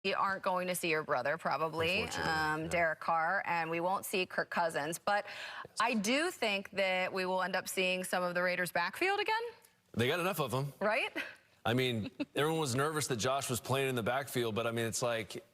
We aren't going to see your brother, probably, Derek Carr, and we won't see Kirk Cousins. But I do think that we will end up seeing some of the Raiders' backfield again. They got enough of them. Right? I mean, everyone was nervous that Josh was playing in the backfield, but I mean, it's like,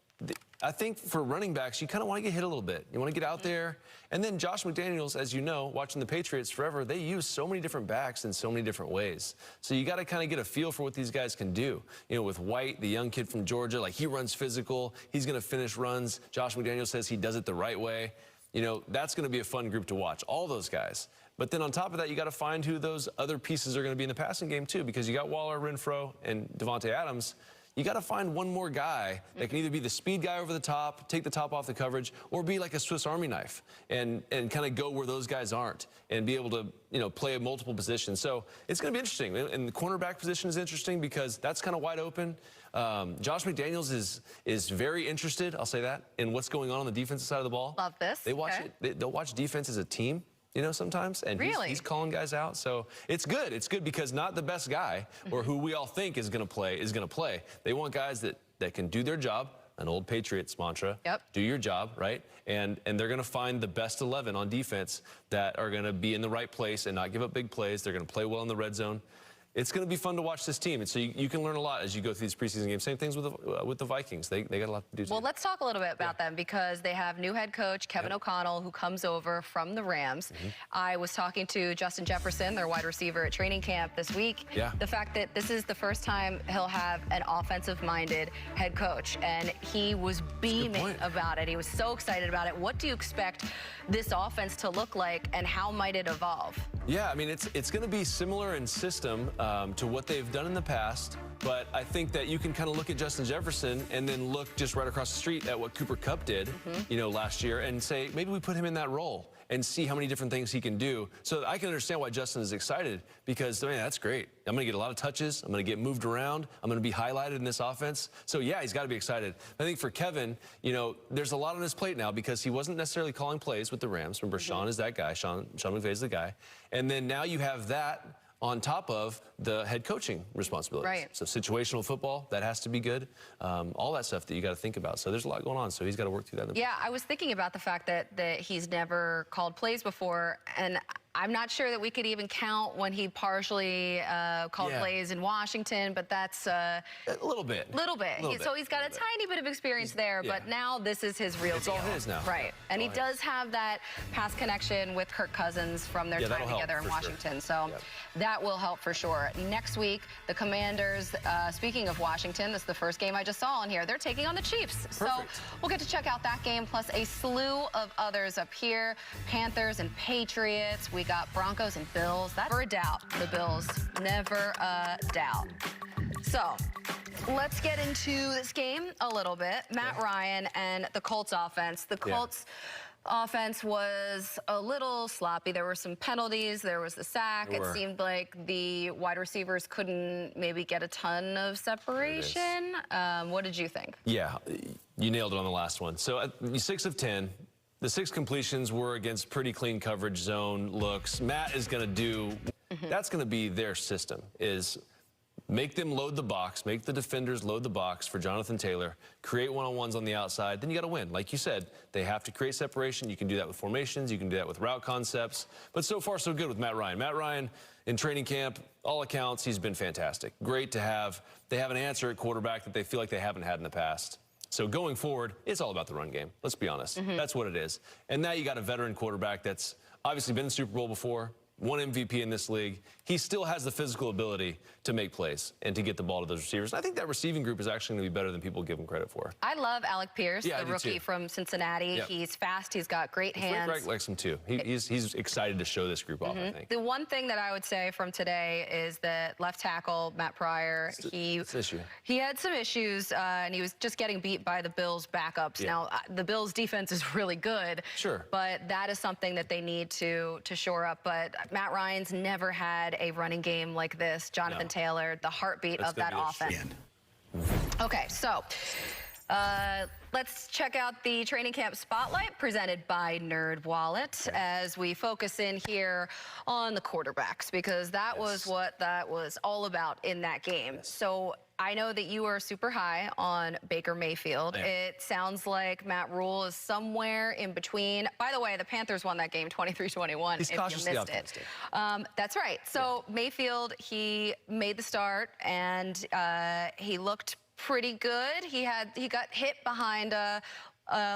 I think for running backs, you kind of want to get hit a little bit. You want to get out there. And then Josh McDaniels, as you know, watching the Patriots forever, they use so many different backs in so many different ways. So you got to kind of get a feel for what these guys can do. You know, with White, the young kid from Georgia, like he runs physical. He's going to finish runs. Josh McDaniels says he does it the right way. You know, that's going to be a fun group to watch, all those guys. But then on top of that, you got to find who those other pieces are going to be in the passing game, too, because you got Waller, Renfro, and Devontae Adams. You got to find one more guy that can either be the speed guy over the top, take the top off the coverage, or be like a Swiss Army knife and kind of go where those guys aren't and be able to, you know, play multiple positions. So it's going to be interesting. And the cornerback position is interesting because that's kind of wide open. Josh McDaniels is very interested, I'll say that, in what's going on the defensive side of the ball. Love this. They watch it. They'll watch defense as a team. You know, sometimes, and he's calling guys out. So it's good. It's good because not the best guy or who we all think is going to play. They want guys that can do their job, an old Patriots mantra. Yep. Do your job, right? And they're going to find the best 11 on defense that are going to be in the right place and not give up big plays. They're going to play well in the red zone. It's going to be fun to watch this team, and so you can learn a lot as you go through these preseason games. Same things with the Vikings. They got a lot to do. Well, let's talk a little bit about them because they have new head coach Kevin O'Connell, who comes over from the Rams. I was talking to Justin Jefferson, their wide receiver at training camp this week. The fact that this is the first time he'll have an offensive-minded head coach, and he was beaming about it. He was so excited about it. What do you expect this offense to look like, and how might it evolve? Yeah, I mean, it's going to be similar in system to what they've done in the past, but I think that you can kind of look at Justin Jefferson and then look just right across the street at what Cooper Kupp did, you know, last year and say, maybe we put him in that role and see how many different things he can do. So I can understand why Justin is excited because, man, that's great. I'm going to get a lot of touches. I'm going to get moved around. I'm going to be highlighted in this offense. So, yeah, he's got to be excited. I think for Kevin, you know, there's a lot on his plate now because he wasn't necessarily calling plays with the Rams. Remember, Sean is that guy. Sean McVay is the guy. And then now you have that on top of the head coaching responsibilities. So situational football, that has to be good. All that stuff that you got to think about. So there's a lot going on. So he's got to work through that. Yeah, I was thinking about the fact that he's never called plays before, and I'm not sure that we could even count when he partially called plays in Washington, but that's a little bit. So he's got a tiny bit of experience there, but now this is his real deal. It's all his now. Right. And he does have that pass connection with Kirk Cousins from their time together in Washington. So that will help for sure. Next week, the Commanders, speaking of Washington, this is the first game I just saw on here. They're taking on the Chiefs. So we'll get to check out that game, plus a slew of others up here. Panthers and Patriots. We got Broncos and Bills. That's never a doubt. The Bills, never a doubt. So let's get into this game a little bit. Matt Ryan and the Colts offense. The Colts offense was a little sloppy. There were some penalties. There was the sack. It seemed like the wide receivers couldn't maybe get a ton of separation. What did you think? Yeah, you nailed it on the last one. So 6 of 10. The 6 completions were against pretty clean coverage zone looks. Matt is going to do, that's going to be their system, is make them load the box, make the defenders load the box for Jonathan Taylor, create one-on-ones on the outside, then you got to win. Like you said, they have to create separation. You can do that with formations. You can do that with route concepts. But so far, so good with Matt Ryan. Matt Ryan, in training camp, all accounts, he's been fantastic. Great to have. They have an answer at quarterback that they feel like they haven't had in the past. So going forward, it's all about the run game. Let's be honest. That's what it is. And now you got a veteran quarterback that's obviously been in the Super Bowl before, won MVP in this league. He still has the physical ability to make plays and to get the ball to those receivers. And I think that receiving group is actually going to be better than people give him credit for. I love Alec Pierce, the rookie from Cincinnati. He's fast. He's got great hands. Frank likes him too. He's excited to show this group off, I think. The one thing that I would say from today is that left tackle Matt Pryor, he had some issues, and he was just getting beat by the Bills' backups. Now, the Bills' defense is really good, but that is something that they need to shore up. But Matt Ryan's never had a running game like this. Jonathan Taylor, the heartbeat of that offense. Okay, so let's check out the training camp spotlight presented by NerdWallet as we focus in here on the quarterbacks, because that was what that was all about in that game. So I know that you are super high on Baker Mayfield. It sounds like Matt Rule is somewhere in between. By the way, the Panthers won that game 23-21. He's cautiously optimistic. That's right. So Mayfield, he made the start, and he looked pretty good. He got hit behind a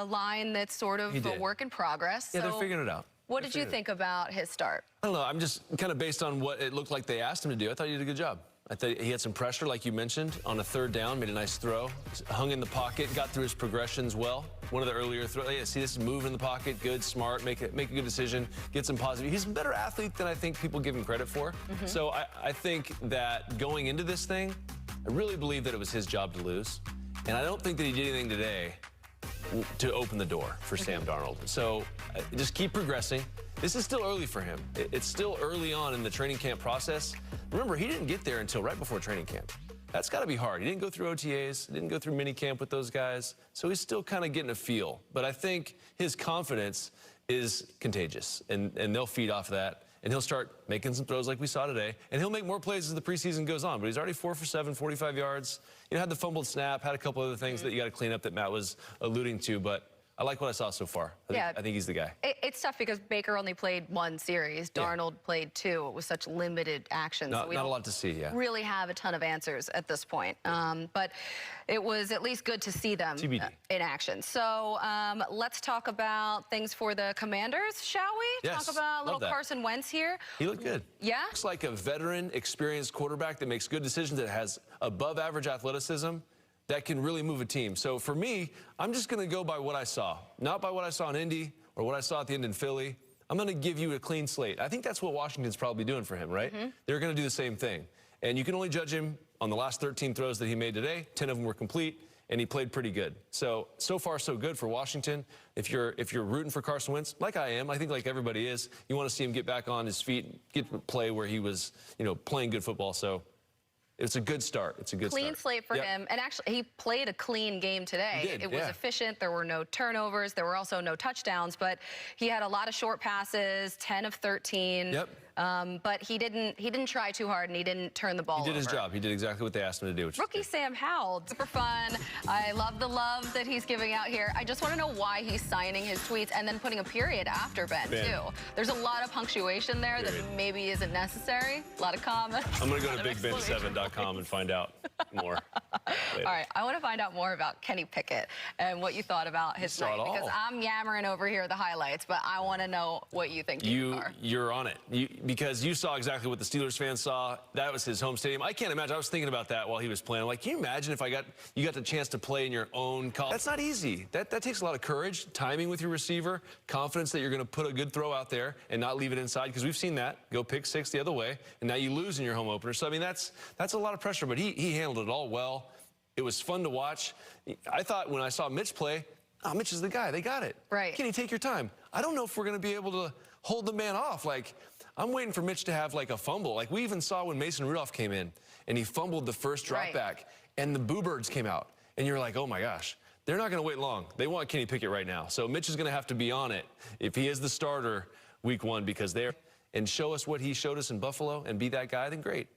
line that's sort of a work in progress. Yeah, they're figuring it out. What did you think about his start? I don't know. I'm just kind of based on what it looked like they asked him to do. I thought he did a good job. I thought he had some pressure, like you mentioned, on a third down, made a nice throw, hung in the pocket, got through his progressions well. One of the earlier throws, yeah, see this move in the pocket, good, smart, make a good decision, get some positive. He's a better athlete than I think people give him credit for. So I think that going into this thing, I really believe that it was his job to lose. And I don't think that he did anything today to open the door for Sam Darnold. So just keep progressing. This is still early for him. It's still early on in the training camp process. Remember, he didn't get there until right before training camp. That's got to be hard. He didn't go through OTAs, didn't go through mini camp with those guys, so he's still kind of getting a feel. But I think his confidence is contagious, and they'll feed off of that, and he'll start making some throws like we saw today, and he'll make more plays as the preseason goes on. But he's already 4 for 7, 45 yards. You know, had the fumbled snap, had a couple other things that you got to clean up that Matt was alluding to, but I like what I saw so far. I think he's the guy. It's tough because Baker only played 1 series. Darnold played 2. It was such limited action. Not, so we not don't a lot to see, really have a ton of answers at this point. But it was at least good to see them in action. So let's talk about things for the Commanders, shall we? Yes, talk about little Carson Wentz here. He looked good. Yeah? Looks like a veteran, experienced quarterback that makes good decisions, that has above-average athleticism, that can really move a team. So for me, I'm just going to go by what I saw, not by what I saw in Indy or what I saw at the end in Philly. I'm going to give you a clean slate. I think that's what Washington's probably doing for him, right? They're going to do the same thing. And you can only judge him on the last 13 throws that he made today. 10 of them were complete, and he played pretty good. So far, so good for Washington. If you're rooting for Carson Wentz, like I am, I think like everybody is, you want to see him get back on his feet, get to play where he was, playing good football. So it's a good start. It's a good clean slate for him. And actually, he played a clean game today. It was efficient. There were no turnovers. There were also no touchdowns. But he had a lot of short passes, 10 of 13. But he didn't try too hard, and he didn't turn the ball over. He did his job. He did exactly what they asked him to do. Rookie Sam Howell, super fun. I love the love that he's giving out here. I just want to know why he's signing his tweets and then putting a period after Ben, too. There's a lot of punctuation there that maybe isn't necessary. A lot of comments. I'm going to go to BigBen7.com and find out more. All right, I want to find out more about Kenny Pickett and what you thought about his night, because I'm yammering over here the highlights, but I want to know what you think. You're on it. Because you saw exactly what the Steelers fans saw. That was his home stadium. I can't imagine. I was thinking about that while he was playing. I'm like, can you imagine if you got the chance to play in your own college? That's not easy. That takes a lot of courage, timing with your receiver, confidence that you're going to put a good throw out there and not leave it inside, because we've seen that go pick 6 the other way, and now you lose in your home opener. So I mean, that's a lot of pressure, but he handled it all well. It was fun to watch. I thought when I saw Mitch play, oh, Mitch is the guy. They got it. Right. Kenny, take your time. I don't know if we're going to be able to hold the man off. Like, I'm waiting for Mitch to have like a fumble. Like we even saw when Mason Rudolph came in and he fumbled the first drop back and the Boo Birds came out. And you're like, oh my gosh, they're not going to wait long. They want Kenny Pickett right now. So Mitch is going to have to be on it if he is the starter week 1, because and show us what he showed us in Buffalo and be that guy, then great.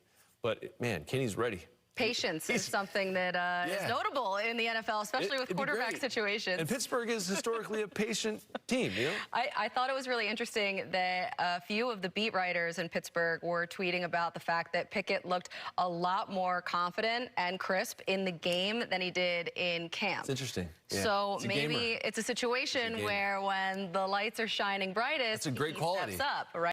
But man, Kenny's ready. Patience is something that is notable in the NFL, especially with quarterback situations. And Pittsburgh is historically a patient team, you know? I thought it was really interesting that a few of the beat writers in Pittsburgh were tweeting about the fact that Pickett looked a lot more confident and crisp in the game than he did in camp. It's interesting. So maybe it's a situation where when the lights are shining brightest, that's a great quality. He steps up, right?